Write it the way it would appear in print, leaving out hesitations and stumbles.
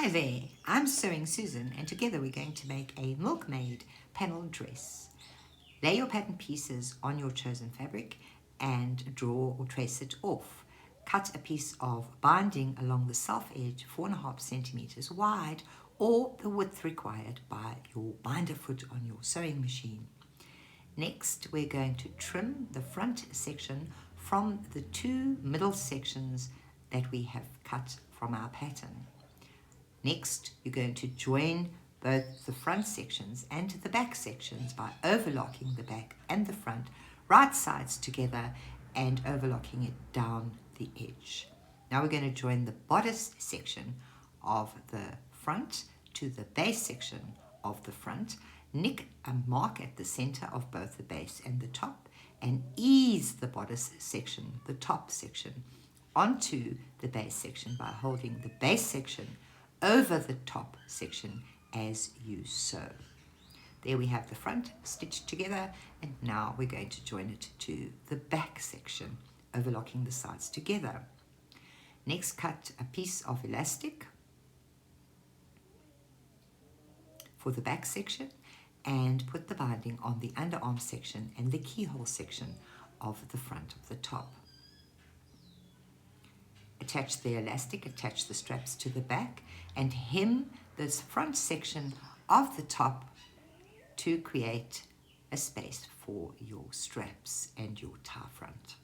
Hi there, I'm Sewing Susan, and together we're going to make a Milkmaid panel dress. Lay your pattern pieces on your chosen fabric and draw or trace it off. Cut a piece of binding along the self edge 4.5 centimeters wide, or the width required by your binder foot on your sewing machine. Next, we're going to trim the front section from the two middle sections that we have cut from our pattern. Next, you're going to join both the front sections and the back sections by overlocking the back and the front right sides together and overlocking it down the edge. Now we're going to join the bodice section of the front to the base section of the front, nick a mark at the center of both the base and the top, and ease the bodice section, the top section, onto the base section by holding the base section over the top section as you sew. There we have the front stitched together, and now we're going to join it to the back section, overlocking the sides together. Next, cut a piece of elastic for the back section and put the binding on the underarm section and the keyhole section of the front of the top. Attach the elastic, attach the straps to the back, and hem this front section of the top to create a space for your straps and your tie front.